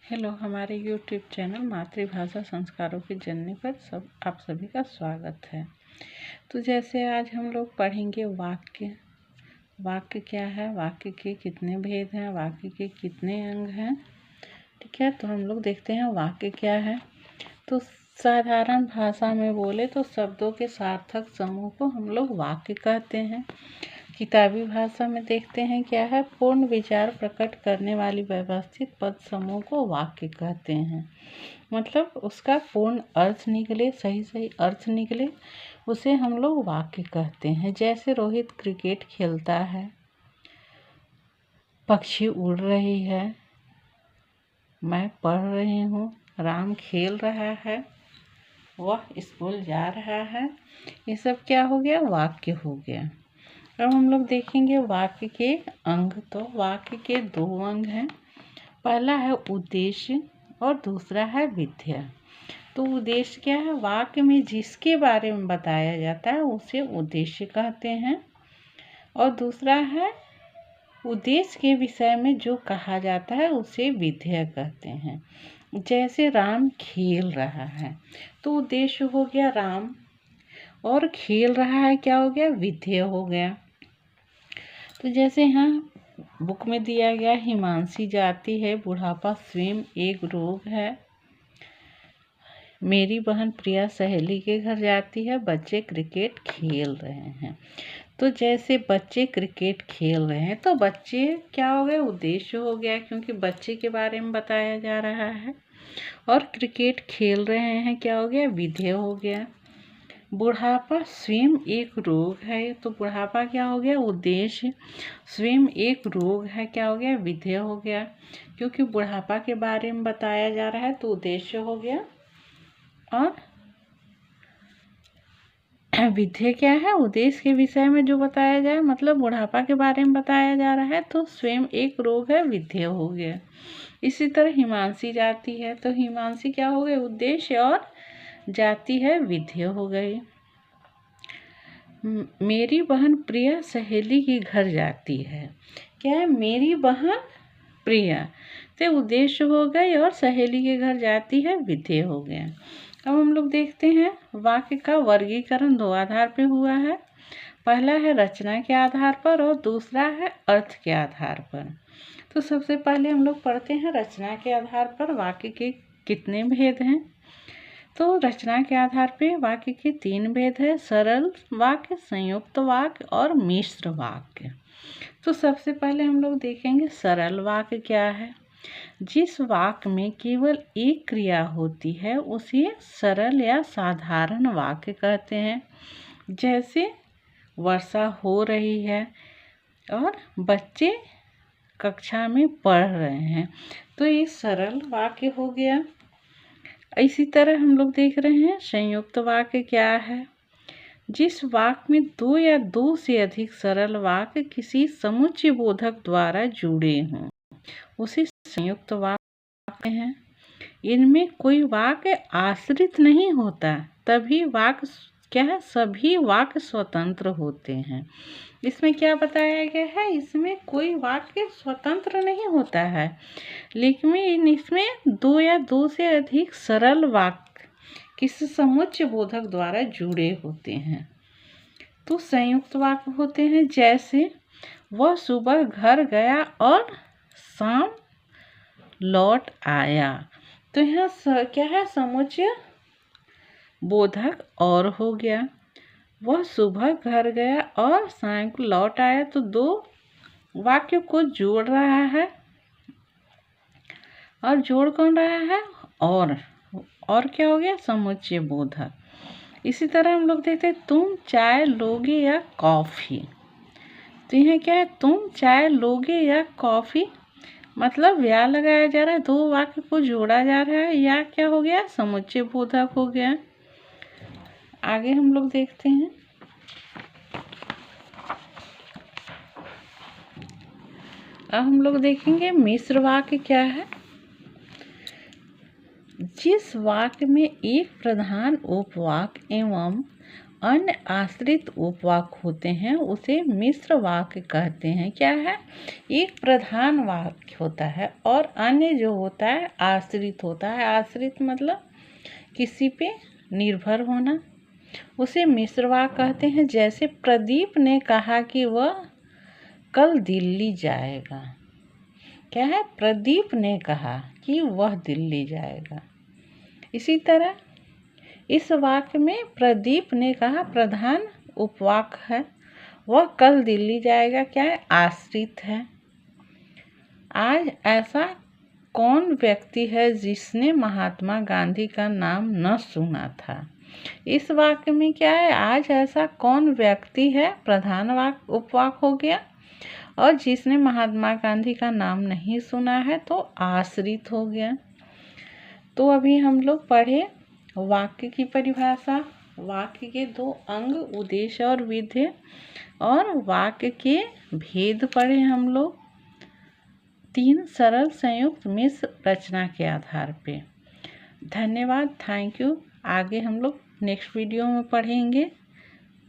Hello, हमारे YouTube channel मातृभाषा संस्कारों की जननी पर आप सभी का स्वागत है। तो जैसे आज हम लोग पढ़ेंगे वाक्य। वाक्य क्या है, वाक्य के कितने भेद हैं, वाक्य के कितने अंग हैं। ठीक है, तो हम लोग देखते हैं वाक्य क्या है। तो साधारण भाषा में बोले तो शब्दों के सार्थक समूह को हम लोग वाक्य कहते हैं। किताबी भाषा में देखते हैं क्या है, पूर्ण विचार प्रकट करने वाली व्यवस्थित पद समूह को वाक्य कहते हैं। मतलब उसका पूर्ण अर्थ निकले, सही सही अर्थ निकले, उसे हम लोग वाक्य कहते हैं। जैसे रोहित क्रिकेट खेलता है, पक्षी उड़ रही है, मैं पढ़ रही हूँ, राम खेल रहा है, वह स्कूल जा रहा है। ये सब क्या हो गया, वाक्य हो गया। अब हम लोग देखेंगे वाक्य के अंग। तो वाक्य के दो अंग हैं, पहला है उद्देश्य और दूसरा है विधेय। तो उद्देश्य क्या है, वाक्य में जिसके बारे में बताया जाता है उसे उद्देश्य कहते हैं, और दूसरा है उद्देश्य के विषय में जो कहा जाता है उसे विधेय कहते हैं। जैसे राम खेल रहा है, तो उद्देश्य हो गया राम, और खेल रहा है क्या हो गया, विधेय हो गया। तो जैसे यहाँ बुक में दिया गया, हिमांशी जाती है, बुढ़ापा स्वयं एक रोग है, मेरी बहन प्रिया सहेली के घर जाती है, बच्चे क्रिकेट खेल रहे हैं। तो जैसे बच्चे क्रिकेट खेल रहे हैं, तो बच्चे क्या हो गए, उद्देश्य हो गया, क्योंकि बच्चे के बारे में बताया जा रहा है। और क्रिकेट खेल रहे हैं क्या हो गया, विधेय हो गया। बुढ़ापा स्वयं एक रोग है, तो बुढ़ापा क्या हो गया, उद्देश्य। स्वयं एक रोग है क्या हो गया, विधेय हो गया, क्योंकि बुढ़ापा के बारे में बताया जा रहा है तो उद्देश्य हो गया। और विधेय क्या है, उद्देश्य के विषय में जो बताया जाए, मतलब बुढ़ापा के बारे में बताया जा रहा है तो स्वयं एक रोग है, विधेय हो गया। इसी तरह हिमांशी जाती है, तो हिमांशी क्या हो गए, उद्देश्य, और जाती है विधेय हो गई। मेरी बहन प्रिया सहेली के घर जाती है, क्या है, मेरी बहन प्रिया, तो उद्देश्य हो गई, और सहेली के घर जाती है, विधेय हो गया। अब हम लोग देखते हैं वाक्य का वर्गीकरण दो आधार पे हुआ है। पहला है रचना के आधार पर और दूसरा है अर्थ के आधार पर। तो सबसे पहले हम लोग पढ़ते हैं रचना के आधार पर वाक्य के कितने भेद हैं। तो रचना के आधार पे वाक्य के तीन भेद है, सरल वाक्य, संयुक्त वाक्य और मिश्र वाक्य। तो सबसे पहले हम लोग देखेंगे सरल वाक्य क्या है। जिस वाक्य में केवल एक क्रिया होती है उसे सरल या साधारण वाक्य कहते हैं। जैसे वर्षा हो रही है और बच्चे कक्षा में पढ़ रहे हैं, तो ये सरल वाक्य हो गया। इसी तरह हम लोग देख रहे हैं संयुक्त वाक्य क्या है। जिस वाक्य में दो या दो से अधिक सरल वाक्य किसी समुच्चय बोधक द्वारा जुड़े हों उसे संयुक्त वाक्य हैं। इनमें कोई वाक्य आश्रित नहीं होता, तभी वाक्य क्या है, सभी वाक्य स्वतंत्र होते हैं। इसमें क्या बताया गया है, इसमें कोई वाक्य स्वतंत्र नहीं होता है, लेकिन इसमें दो या दो से अधिक सरल वाक्य किसी समुच्चय बोधक द्वारा जुड़े होते हैं तो संयुक्त वाक्य होते हैं। जैसे वह सुबह घर गया और शाम लौट आया, तो यहाँ क्या है, समुच्चय बोधक और हो गया। वह सुबह घर गया और शाम को लौट आया, तो दो वाक्य को जोड़ रहा है, और जोड़ कौन रहा है, और क्या हो गया, समुच्चय बोधक। इसी तरह हम लोग देखते हैं तुम चाय लोगे या कॉफ़ी। तो यह क्या है, तुम चाय लोगे या कॉफ़ी, मतलब या लगाया जा रहा है, दो वाक्य को जोड़ा जा रहा है, या क्या हो गया, समुच्चय बोधक हो गया। आगे हम लोग देखते हैं अब हम लोग देखेंगे मिश्र वाक्य क्या है। जिस वाक्य में एक प्रधान उपवाक्य एवं अन्य आश्रित उपवाक होते हैं उसे मिश्र वाक्य कहते हैं। क्या है? एक प्रधान वाक्य होता है और अन्य जो होता है आश्रित होता है। आश्रित मतलब किसी पे निर्भर होना, उसे मिश्र वाक्य कहते हैं। जैसे प्रदीप ने कहा कि वह कल दिल्ली जाएगा। क्या है? प्रदीप ने कहा कि वह दिल्ली जाएगा। इसी तरह इस वाक्य में प्रदीप ने कहा प्रधान उपवाक है, वह कल दिल्ली जाएगा क्या है? आश्रित है। आज ऐसा कौन व्यक्ति है जिसने महात्मा गांधी का नाम न सुना था? इस वाक्य में क्या है? आज ऐसा कौन व्यक्ति है, प्रधान वाक्य उपवाक हो गया, और जिसने महात्मा गांधी का नाम नहीं सुना है तो आश्रित हो गया। तो अभी हम लोग पढ़े वाक्य की परिभाषा, वाक्य के दो अंग उद्देश्य और विधेय, और वाक्य के भेद पढ़े हम लोग 3 सरल संयुक्त मिश्र रचना के आधार पे। धन्यवाद, थैंक यू। आगे हम लोग नेक्स्ट वीडियो में पढ़ेंगे।